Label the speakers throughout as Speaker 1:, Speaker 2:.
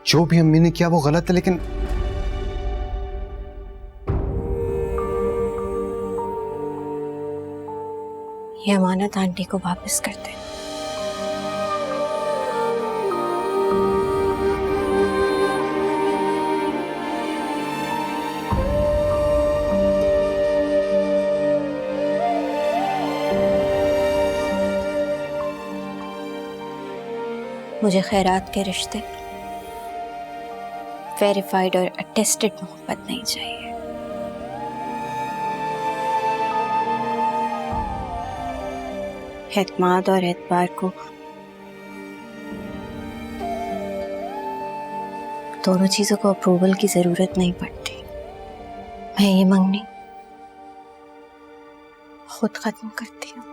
Speaker 1: जो भी अम्मी ने किया वो गलत है, लेकिन
Speaker 2: ये अमानत आंटी को वापस कर दे। मुझे खैरात के रिश्ते वेरीफाइड और अटेस्टेड मोहब्बत नहीं चाहिए। एतमाद और एतबार को दोनों चीजों को अप्रूवल की जरूरत नहीं पड़ती। मैं ये मंगनी खुद खत्म करती हूँ।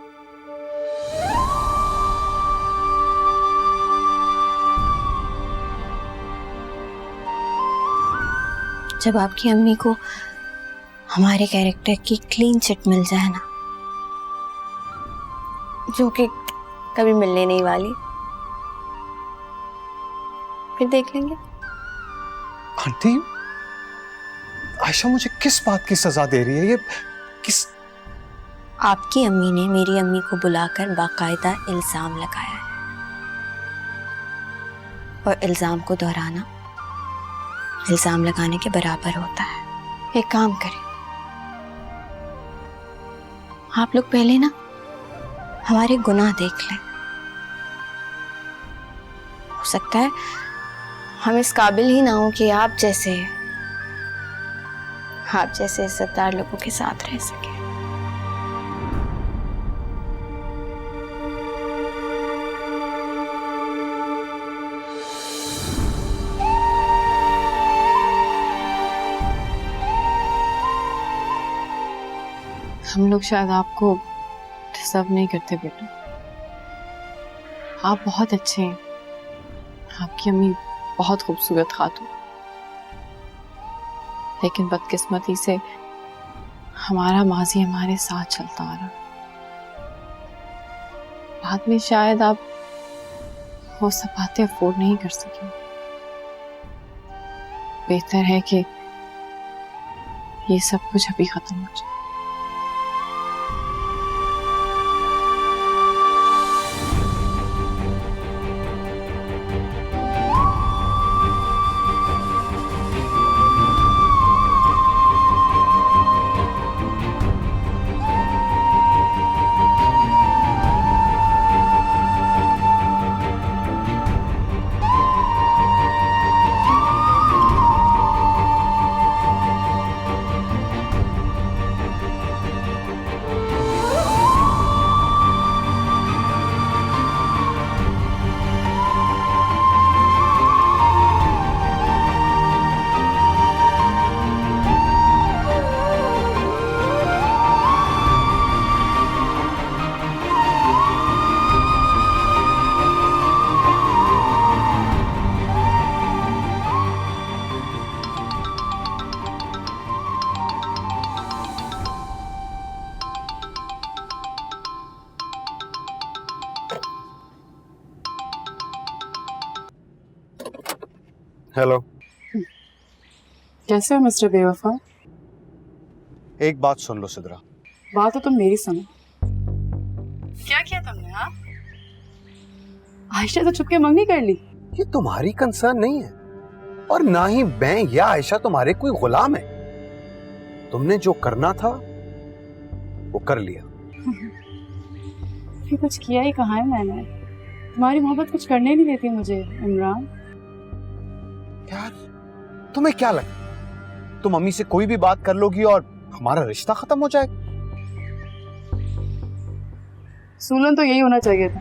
Speaker 2: जब आपकी अम्मी को हमारे कैरेक्टर की क्लीन चिट मिल जाए ना, जो कि कभी मिलने नहीं वाली, फिर देख लेंगे।
Speaker 1: आंटी, आयशा मुझे किस बात की सजा दे रही है? ये किस?
Speaker 2: आपकी अम्मी ने मेरी अम्मी को बुलाकर बाकायदा इल्जाम लगाया है, और इल्जाम को दोहराना इल्जाम लगाने के बराबर होता है। एक काम करें, आप लोग पहले ना हमारे गुनाह देख लें। हो सकता है हम इस काबिल ही ना हो कि आप जैसे इज्जतदार लोगों के साथ रह सके।
Speaker 3: हम लोग शायद आपको डिजर्व नहीं करते बेटा। आप बहुत अच्छे हैं, आपकी अम्मी बहुत खूबसूरत खातून, लेकिन बदकिस्मती से हमारा माजी हमारे साथ चलता आ रहा। बाद में शायद आप वो सब बातें अफोर्ड नहीं कर सके। बेहतर है कि ये सब कुछ अभी खत्म हो जाए।
Speaker 1: हेलो,
Speaker 3: कैसे हो मिस्टर बेवफा?
Speaker 1: एक बात सुन लो सिद्रा।
Speaker 3: बात तो तुम मेरी सुनो। क्या किया तुमने? हाँ, आयशा तो छुपके मंगनी कर ली।
Speaker 1: ये तुम्हारी कंसर्न नहीं है, और ना ही मैं या आयशा तुम्हारे कोई गुलाम है। तुमने जो करना था वो कर लिया।
Speaker 3: फिर कुछ किया ही कहाँ है मैंने? तुम्हारी मोहब्बत कुछ करने नहीं देती मुझे इमरान।
Speaker 1: यार, तुम्हें क्या लगा तुम अम्मी से कोई भी बात कर लोगी और हमारा रिश्ता खत्म हो जाएगा?
Speaker 3: सूलन तो यही होना चाहिए था,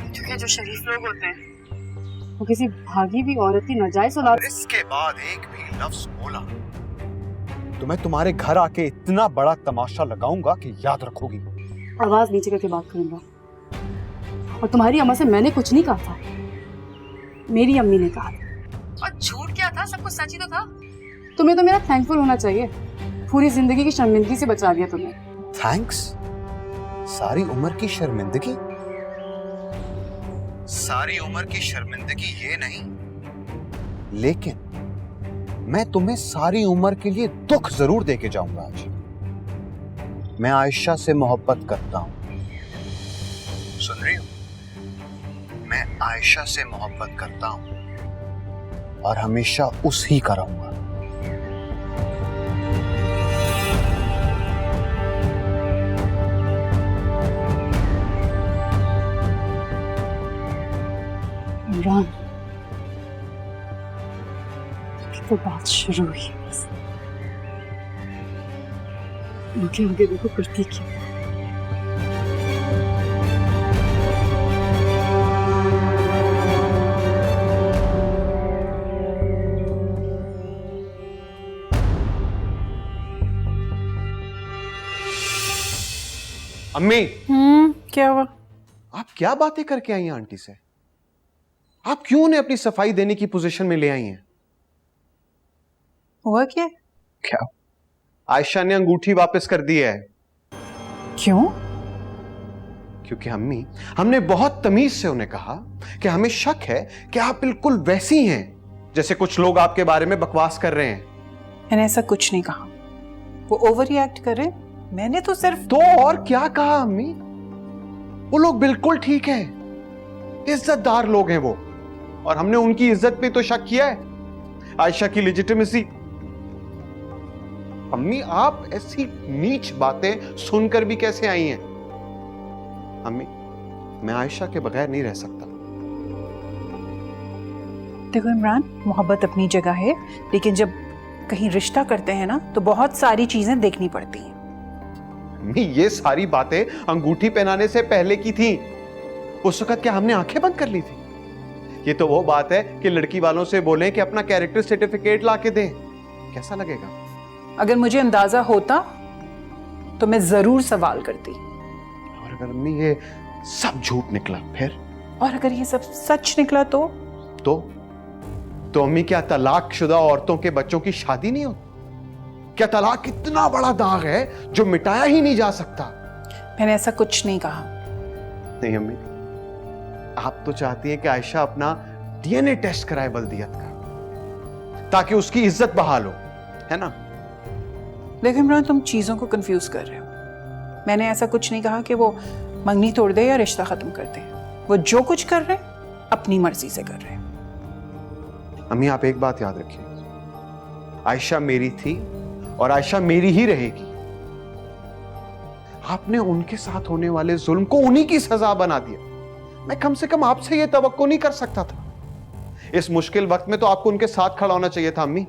Speaker 3: क्योंकि जो शरीफ लोग होते हैं वो किसी भागी भी औरत की नाजायज औलाद।
Speaker 1: इसके बाद एक भी लफ्ज बोला तो मैं तुम्हारे घर आके इतना बड़ा तमाशा लगाऊंगा कि याद रखोगी।
Speaker 3: आवाज नीचे करके बात करूंगा। और तुम्हारी अम्मा से मैंने कुछ नहीं कहा था, मेरी अम्मी ने कहा था। और झूठ क्या था? सब कुछ सच ही तो था। तुम्हें तो मेरा थैंकफुल होना चाहिए, पूरी जिंदगी की शर्मिंदगी से बचा दिया तुमने।
Speaker 1: थैंक्स? सारी उम्र की शर्मिंदगी? सारी उम्र की शर्मिंदगी ये नहीं, लेकिन मैं तुम्हें सारी उम्र के लिए दुख जरूर देके जाऊंगा आज। मैं आयशा से मोहब्बत करता हूं, सुन रही हो? मैं आयशा से मोहब्बत करता हूं और हमेशा उसी का रहूंगा।
Speaker 3: इमरान, तो बात शुरू हुई है बस। आगे आगे देखो करती क्या।
Speaker 1: अम्मी,
Speaker 4: क्या हुआ?
Speaker 1: आप क्या बातें करके आई हैं आंटी से? आप क्यों उन्हें अपनी सफाई देने की पोजीशन में ले आई हैं?
Speaker 4: हुआ क्या?
Speaker 1: क्या? आयशा ने अंगूठी वापस कर दी है।
Speaker 4: क्यों?
Speaker 1: क्योंकि अम्मी, हमने बहुत तमीज से उन्हें कहा कि हमें शक है कि आप बिल्कुल वैसी हैं जैसे कुछ लोग आपके बारे में बकवास कर रहे हैं।
Speaker 4: मैंने ऐसा कुछ नहीं कहा। वो ओवर रिएक्ट कर रहे हैं। मैंने तो सिर्फ
Speaker 1: तो और क्या कहा अम्मी? वो लोग बिल्कुल ठीक है, इज्जतदार लोग हैं वो, और हमने उनकी इज्जत पे तो शक किया है, आयशा की लेजिटिमेसी। अम्मी, आप ऐसी नीच बातें सुनकर भी कैसे आई हैं? अम्मी, मैं आयशा के बगैर नहीं रह सकता।
Speaker 4: देखो इमरान, मोहब्बत अपनी जगह है, लेकिन जब कहीं रिश्ता करते हैं ना तो बहुत सारी चीजें देखनी पड़ती हैं।
Speaker 1: अम्मी, ये सारी बातें अंगूठी पहनाने से पहले की थी। उस वक्त क्या हमने आंखें बंद कर ली थी? ये तो वो बात है कि लड़की वालों से बोलें कि अपना कैरेक्टर सर्टिफिकेट लाके दें। कैसा लगेगा?
Speaker 4: अगर मुझे अंदाजा होता तो मैं जरूर सवाल करती।
Speaker 1: और अगर अम्मी ये सब झूठ निकला फिर?
Speaker 4: और अगर ये सब सच निकला तो
Speaker 1: अम्मी, क्या तलाकशुदा औरतों के बच्चों की शादी नहीं होती? क्या तलाक इतना बड़ा दाग है जो मिटाया ही नहीं जा सकता?
Speaker 4: मैंने ऐसा कुछ नहीं कहा।
Speaker 1: नहीं अम्मी, आप तो चाहती हैं कि आयशा अपना डीएनए टेस्ट कराए बल्दियत का, ताकि उसकी इज्जत बहाल हो, है ना?
Speaker 4: देखो इमरान, तुम चीजों को कंफ्यूज कर रहे हो। मैंने ऐसा कुछ नहीं कहा कि वो मंगनी तोड़ दे या रिश्ता खत्म कर दे। वो जो कुछ कर रहे हैं अपनी मर्जी से कर रहे हैं।
Speaker 1: अम्मी, आप एक बात याद रखिए, आयशा मेरी थी और आयशा मेरी ही रहेगी। आपने उनके साथ होने वाले जुल्म को उन्हीं की सजा बना दिया। मैं कम से कम आपसे यह तवक्को नहीं कर सकता था। इस मुश्किल वक्त में तो आपको उनके साथ खड़ा होना चाहिए था अम्मी।